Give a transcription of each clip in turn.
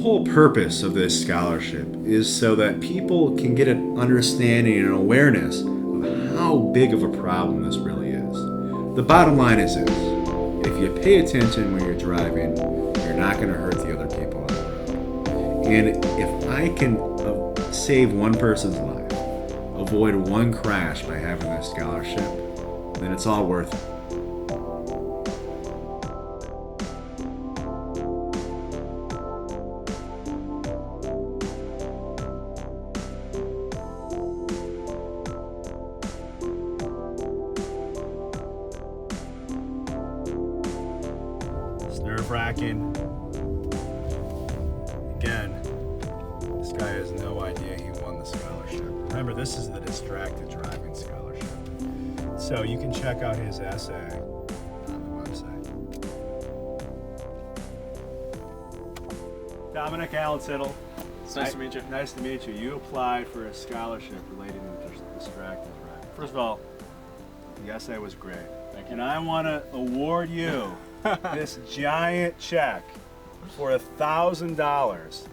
whole purpose of this scholarship is so that people can get an understanding and awareness of how big of a problem this really is. The bottom line is this: if you pay attention when you're driving, you're not going to hurt the other people on the road. And if I can save one person's life, avoid one crash by having this scholarship, then it's all worth it. It's nerve-wracking. Again, this guy has no idea he won the scholarship. Remember, this is the distracted driving scholarship. So you can check out his essay on the website. Dominic Allen Tittle. It's nice to meet you. Nice to meet you. You applied for a scholarship related to distracted driving. First of all, the essay was great. Thank you. And I want to award you this giant check for $1,000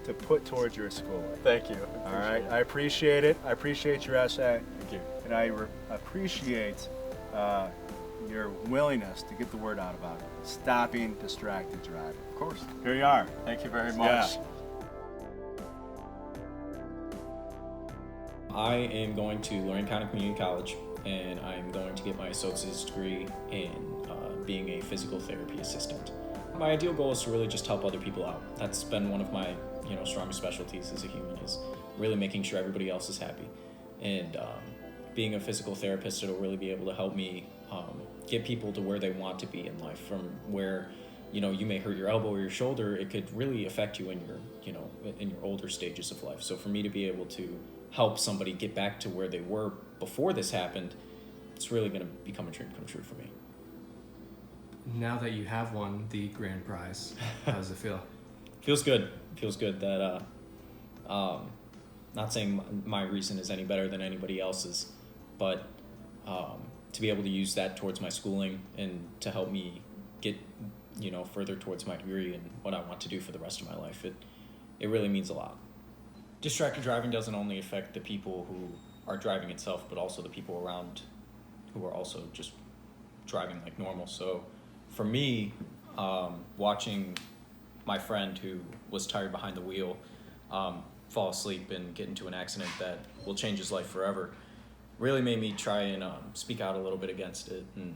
to put towards your schooling. Thank you. All right, I appreciate it. I appreciate your essay, Thank you. and I appreciate your willingness to get the word out about it. Stopping distracted driving. Of course. Here you are. Thank you very much. Yeah. I am going to Lorraine County Community College, and I'm going to get my associate's degree in being a physical therapy assistant. My ideal goal is to really just help other people out. That's been one of my strongest specialties as a human, is really making sure everybody else is happy. And being a physical therapist, it'll really be able to help me get people to where they want to be in life. From where you may hurt your elbow or your shoulder, it could really affect you in your older stages of life. So for me to be able to help somebody get back to where they were before this happened, it's really going to become a dream come true for me. Now that you have won the grand prize, how does it feel? Feels good. Feels good that not saying my reason is any better than anybody else's, but to be able to use that towards my schooling and to help me get further towards my degree and what I want to do for the rest of my life, it really means a lot. Distracted driving doesn't only affect the people who are driving itself, but also the people around who are also just driving like normal. So for me, watching my friend who was tired behind the wheel fall asleep and get into an accident that will change his life forever really made me try and speak out a little bit against it, and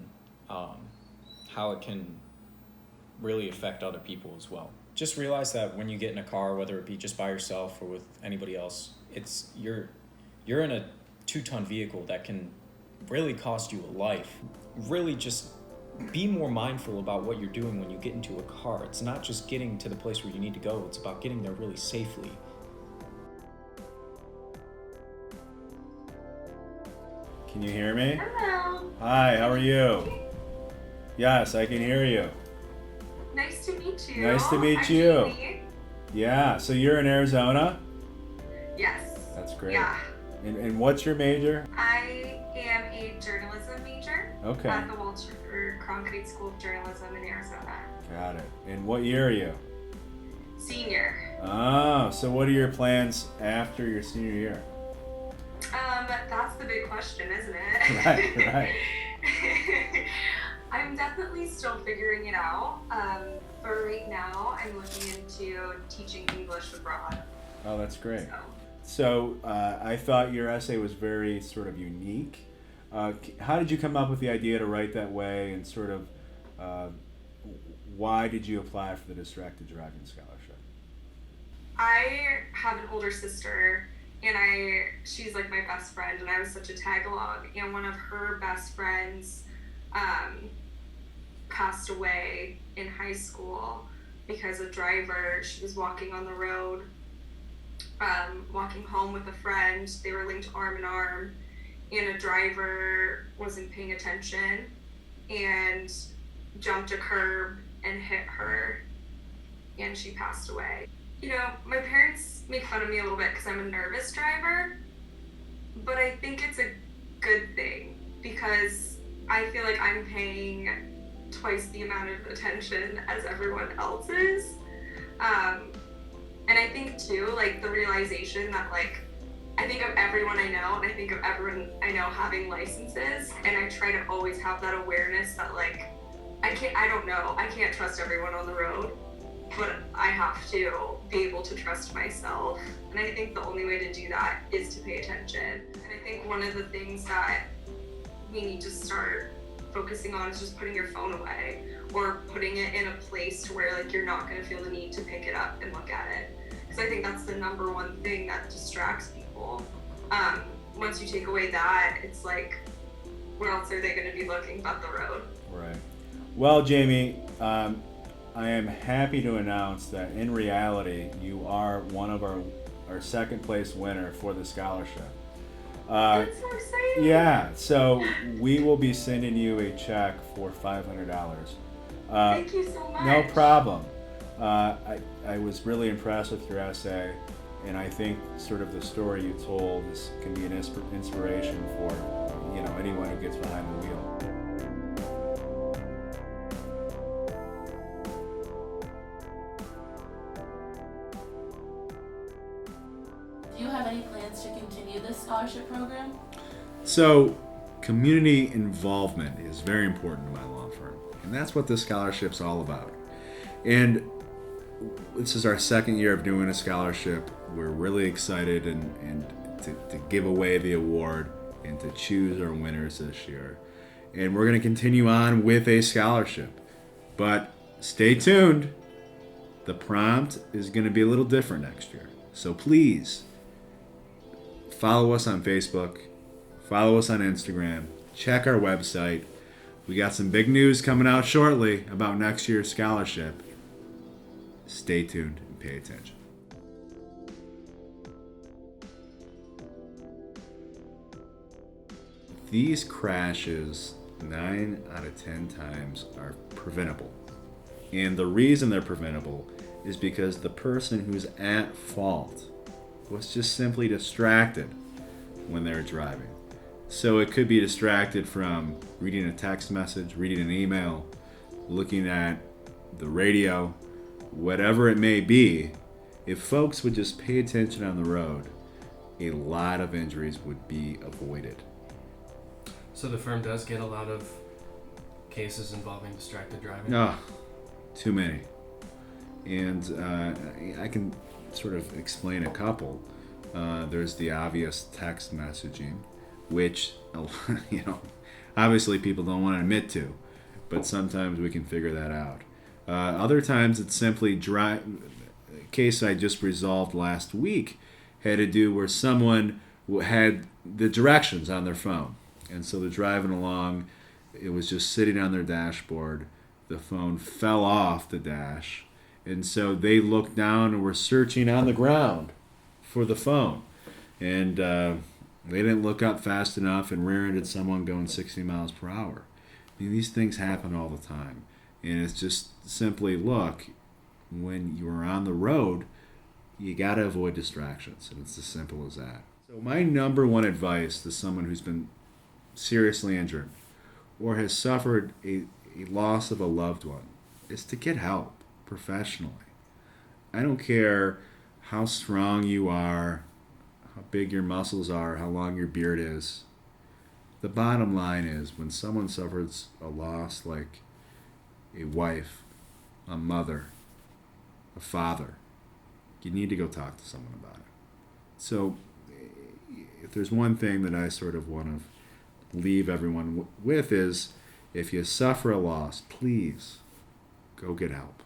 how it can really affect other people as well. Just realize that when you get in a car, whether it be just by yourself or with anybody else, you're in a 2-ton vehicle that can really cost you a life. Really just be more mindful about what you're doing when you get into a car. It's not just getting to the place where you need to go, it's about getting there really safely. Can you hear me? Hello. Hi, how are you? Yes, I can hear you. Nice to meet you. Nice to meet I'm you. Amy. Yeah, so you're in Arizona? Yes. That's great. Yeah. And what's your major? I am a journalism major Okay. at the Walter Cronkite School of Journalism in Arizona. Got it. And what year are you? Senior. Oh, so what are your plans after your senior year? That's the big question, isn't it? Right. I'm definitely still figuring it out. But right now, I'm looking into teaching English abroad. Oh, that's great. So, So I thought your essay was very sort of unique. How did you come up with the idea to write that way, and sort of why did you apply for the distracted driving scholarship? I have an older sister, and she's like my best friend, and I was such a tag along, and one of her best friends passed away in high school because a driver, she was walking on the road, walking home with a friend. They were linked arm in arm, and a driver wasn't paying attention and jumped a curb and hit her, and she passed away. My parents make fun of me a little bit because I'm a nervous driver, but I think it's a good thing because I feel like I'm paying twice the amount of attention as everyone else is. And I think too, like the realization that like I think of everyone I know, and I think of everyone I know having licenses, and I try to always have that awareness that like I don't know, I can't trust everyone on the road, but I have to be able to trust myself. And I think the only way to do that is to pay attention. And I think one of the things that we need to start focusing on is just putting your phone away, or putting it in a place to where like you're not going to feel the need to pick it up and look at it. Because I think that's the number one thing that distracts people. Once you take away that, it's like, where else are they going to be looking but the road? Right. Well, Jamie, I am happy to announce that in reality, you are one of our second place winner for the scholarship. That's so exciting. Yeah, so we will be sending you a check for $500. Thank you so much. No problem. I was really impressed with your essay, and I think sort of the story you told can be an inspiration for anyone who gets behind the wheel. Do you have any plans to continue this scholarship program? So, community involvement is very important to my law firm, and that's what this scholarship's all about. And this is our second year of doing a scholarship. We're really excited and to give away the award and to choose our winners this year. And we're going to continue on with a scholarship. But stay tuned. The prompt is going to be a little different next year. So please follow us on Facebook, follow us on Instagram, check our website. We got some big news coming out shortly about next year's scholarship. Stay tuned and pay attention. These crashes, 9 out of 10 times, are preventable. And the reason they're preventable is because the person who's at fault was just simply distracted when they were driving. So it could be distracted from reading a text message, reading an email, looking at the radio, whatever it may be. If folks would just pay attention on the road, a lot of injuries would be avoided. So the firm does get a lot of cases involving distracted driving? No, too many. And I can sort of explain a couple. There's the obvious text messaging, which, obviously people don't want to admit to, but sometimes we can figure that out. Other times it's simply a case I just resolved last week had to do where someone had the directions on their phone. And so they're driving along. It was just sitting on their dashboard. The phone fell off the dash. And so they looked down and were searching on the ground for the phone. And they didn't look up fast enough and rear-ended someone going 60 miles per hour. I mean, these things happen all the time. And it's just simply, look, when you're on the road, you got to avoid distractions. And it's as simple as that. So my number one advice to someone who's been seriously injured or has suffered a loss of a loved one is to get help professionally. I don't care how strong you are, how big your muscles are, how long your beard is. The bottom line is when someone suffers a loss like a wife, a mother, a father, you need to go talk to someone about it. So if there's one thing that I sort of want to leave everyone with is, if you suffer a loss, please go get help.